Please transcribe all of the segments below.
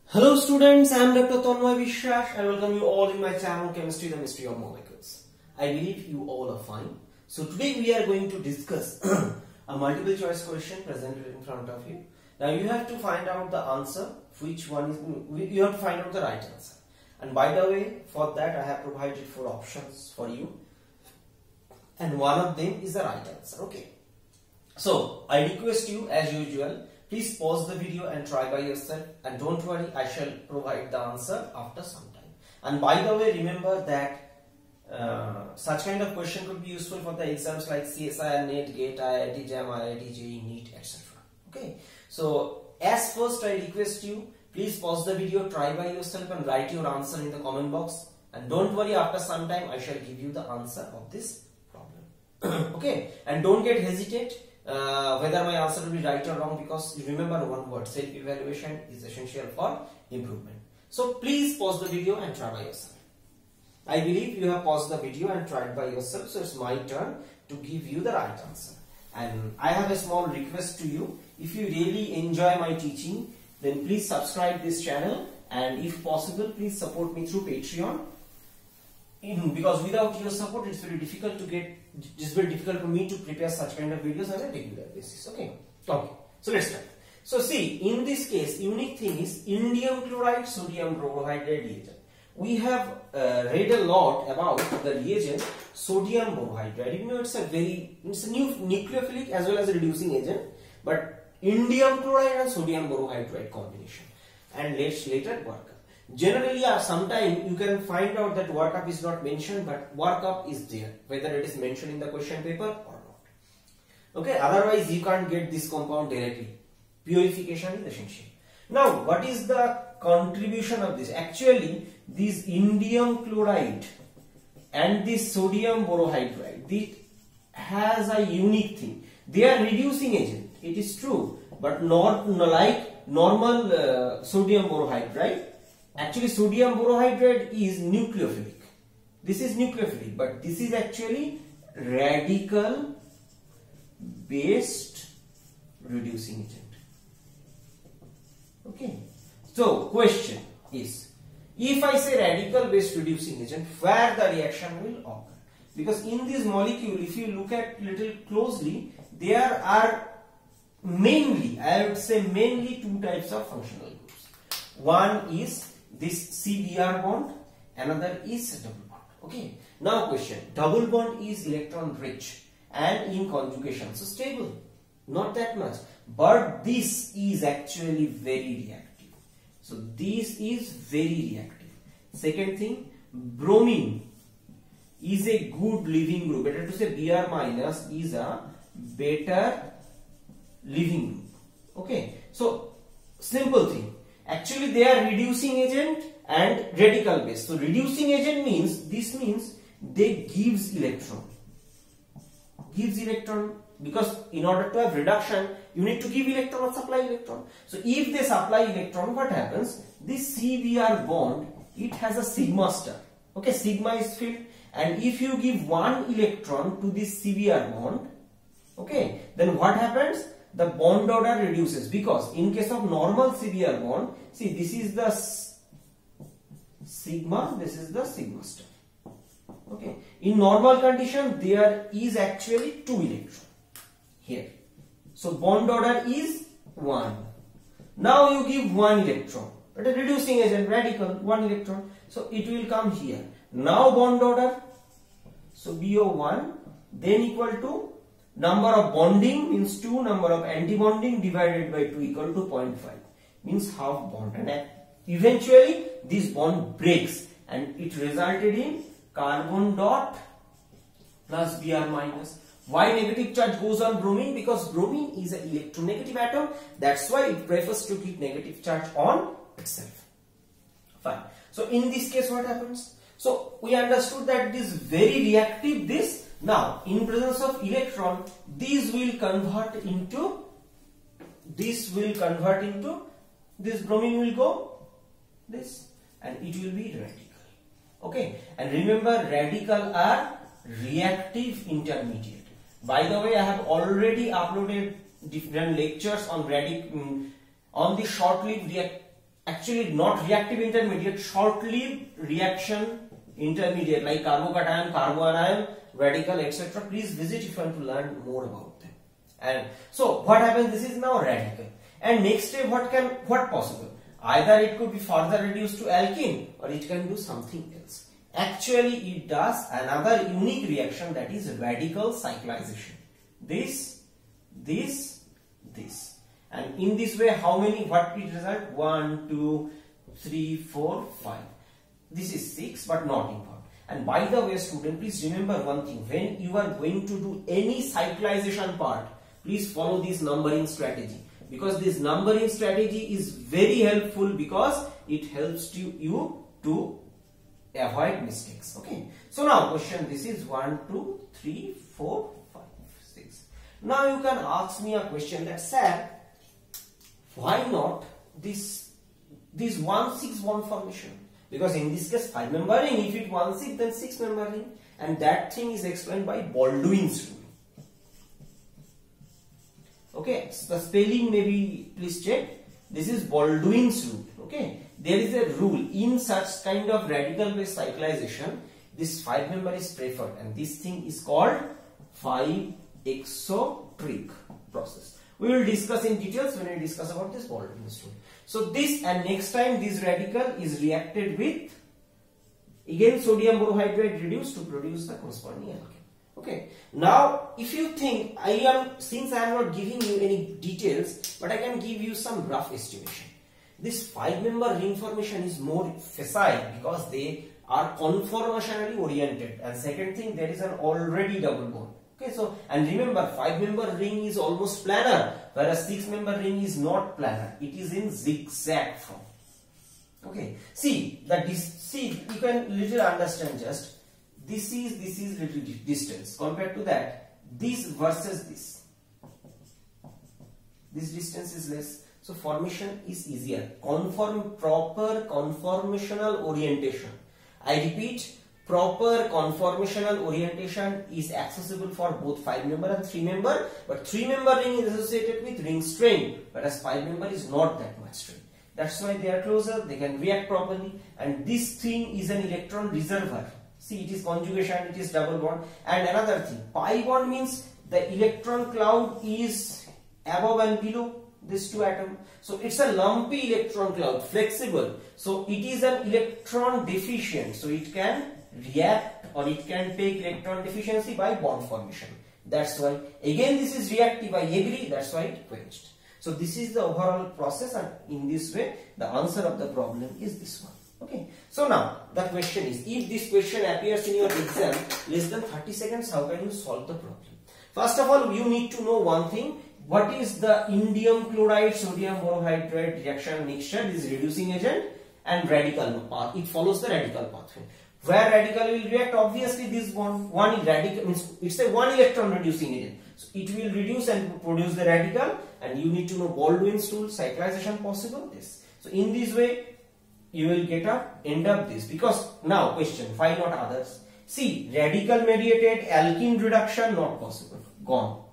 Hello students, I am Dr. Tanmay Vishwas. I welcome you all in my channel Chemistry, the Mystery of Molecules. I believe you all are fine. So today we are going to discuss a multiple choice question presented in front of you. Now you have to find out the answer, which one is, you have to find out the right answer. And by the way, for that I have provided 4 options for you. And one of them is the right answer, okay. So I request you as usual, please pause the video and try by yourself, and don't worry, I shall provide the answer after some time. And by the way, remember that such kind of question could be useful for the exams like CSIR, NET, GATE, IIT JAM, IIT JEE, NEET, etc. Okay. So as first I request you, please pause the video, try by yourself and write your answer in the comment box. And don't worry, after some time I shall give you the answer of this problem. Okay. And don't get hesitate whether my answer will be right or wrong, because remember one word, self-evaluation is essential for improvement. So please pause the video and try by yourself. I believe you have paused the video and tried by yourself, so it's my turn to give you the right answer. And I have a small request to you. If you really enjoy my teaching, then please subscribe this channel, and if possible, please support me through Patreon. Because without your support, it's very difficult for me to prepare such kind of videos on a regular basis. Okay. So let's start. So see, in this case, unique thing is indium chloride, sodium borohydride reagent. We have read a lot about the reagent sodium borohydride. You know, it's a new nucleophilic as well as a reducing agent, but indium chloride and sodium borohydride combination. And let's later work up. Generally, sometimes you can find out that workup is not mentioned, but workup is there, whether it is mentioned in the question paper or not. Okay, otherwise you can't get this compound directly. Purification is essential. Now, what is the contribution of this? Actually, this indium chloride and this sodium borohydride, it has a unique thing. They are reducing agent, it is true, but not like normal sodium borohydride. Actually, sodium borohydride is nucleophilic. This is nucleophilic, but this is actually radical based reducing agent. Okay. So, question is, if I say radical based reducing agent, where the reaction will occur? Because in this molecule, if you look at little closely, there are mainly, I would say mainly 2 types of functional groups. One is this CBr bond, another is double bond. Okay. Now question, double bond is electron rich and in conjugation, so stable, not that much, but this is actually very reactive. So this is very reactive. Second thing, bromine is a good leaving group. Better to say Br minus is a better leaving group. Okay. So simple thing. Actually, they are reducing agent and radical base. So reducing agent means, this means they gives electron. Gives electron, because in order to have reduction, you need to give electron or supply electron. So if they supply electron, what happens? This CBr bond, it has a sigma star. Okay, sigma is filled, and if you give 1 electron to this CBr bond, okay, then what happens? The bond order reduces, because in case of normal CBr bond, see, this is the sigma, this is the sigma star. Okay. In normal condition, there is actually 2 electrons here. So bond order is 1. Now you give 1 electron, but a reducing agent, radical, 1 electron. So it will come here. Now bond order, so BO1, then equal to number of bonding means 2, number of anti-bonding divided by 2 equal to 0.5, means half bond, and eventually this bond breaks and it resulted in carbon dot plus Br minus. Why negative charge goes on bromine? Because bromine is an electronegative atom, that's why it prefers to keep negative charge on itself. Fine. So in this case what happens? So we understood that it is very reactive, this. Now, in presence of electron, this bromine will go this, and it will be radical. Okay, and remember, radical are reactive intermediate. By the way, I have already uploaded different lectures on the short-lived actually not reactive intermediate, short-lived reaction intermediate like carbocation, carboanion, radical, etc. Please visit if you want to learn more about them. And so what happens? This is now radical. And next step, what possible? Either it could be further reduced to alkene or it can do something else. Actually, it does another unique reaction, that is radical cyclization. This. And in this way, how many, what it result? 1, 2, 3, 4, 5. This is 6, but not important. And by the way, student, please remember one thing. When you are going to do any cyclization part, please follow this numbering strategy. Because this numbering strategy is very helpful, because it helps you to avoid mistakes. Okay. So now question, this is 1, 2, 3, 4, 5, 6. Now you can ask me a question that, sir, why not this 1,6 bond formation? Because in this case 5-member ring, if it 1,6 then 6-member ring, and that thing is explained by Baldwin's rule. Okay, so the spelling maybe please check. This is Baldwin's rule. Okay, there is a rule in such kind of radical based cyclization, this 5-member is preferred, and this thing is called 5-exoteric process. We will discuss in details when we discuss about this Baldwin's rule. So this, and next time this radical is reacted with again sodium borohydride reduced to produce the corresponding alkene. Okay. Now, if you think since I am not giving you any details, but I can give you some rough estimation. This 5-member ring formation is more facile because they are conformationally oriented, and second thing, there is an already double bond. Okay, so, and remember, 5-member ring is almost planar, whereas 6-member ring is not planar. It is in zigzag form. Okay, see that you can little understand just this is little distance compared to that, this versus this distance is less, so formation is easier. Proper conformational orientation. I repeat, proper conformational orientation is accessible for both 5-member and 3-member, but 3-member ring is associated with ring strain, whereas 5-member is not that much strain. That's why they are closer, they can react properly, and this thing is an electron reservoir. See, it is conjugation, it is double bond. And another thing, pi bond means the electron cloud is above and below these two atoms. So it's a lumpy electron cloud, flexible. So it is an electron deficient. So it can react or it can take electron deficiency by bond formation. That's why, again, this is reactive, I agree, that's why it quenched. So this is the overall process, and in this way, the answer of the problem is this one. Okay. So now, the question is, if this question appears in your exam less than 30 seconds, how can you solve the problem? First of all, you need to know one thing. What is the indium chloride sodium borohydride reaction mixture? This is reducing agent and radical path. It follows the radical pathway. Where radical will react, obviously this one radical means it's a one electron reducing agent. So it will reduce and produce the radical, and you need to know Baldwin's rule, cyclization possible, this. So in this way, you will end up this. Because now question, why not others? See, radical mediated alkene reduction not possible, gone.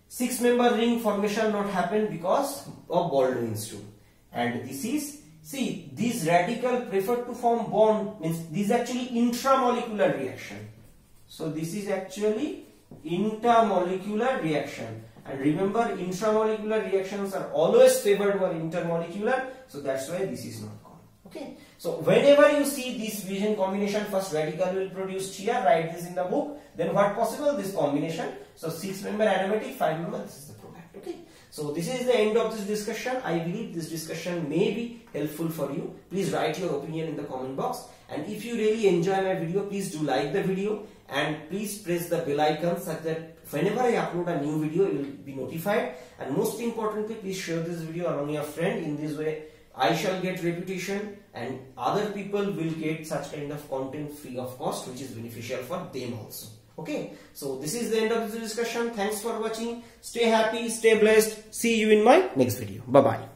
6-member ring formation not happen because of Baldwin's rule. And this is, see, these radical prefer to form bond, means this is actually intramolecular reaction. So this is actually intermolecular reaction. And remember, intramolecular reactions are always favored over intermolecular. So that's why this is not gone. Okay. So whenever you see this vision combination, first radical will produce here, write this in the book. Then what possible? This combination. So 6-member aromatic, 5-member, this is the product. Okay. So this is the end of this discussion. I believe this discussion may be helpful for you. Please write your opinion in the comment box. And if you really enjoy my video, please do like the video and please press the bell icon such that whenever I upload a new video, you will be notified. And most importantly, please share this video among your friends. In this way, I shall get reputation and other people will get such kind of content free of cost, which is beneficial for them also. Okay, so this is the end of this discussion. Thanks for watching. Stay happy, stay blessed. See you in my next video. Bye bye.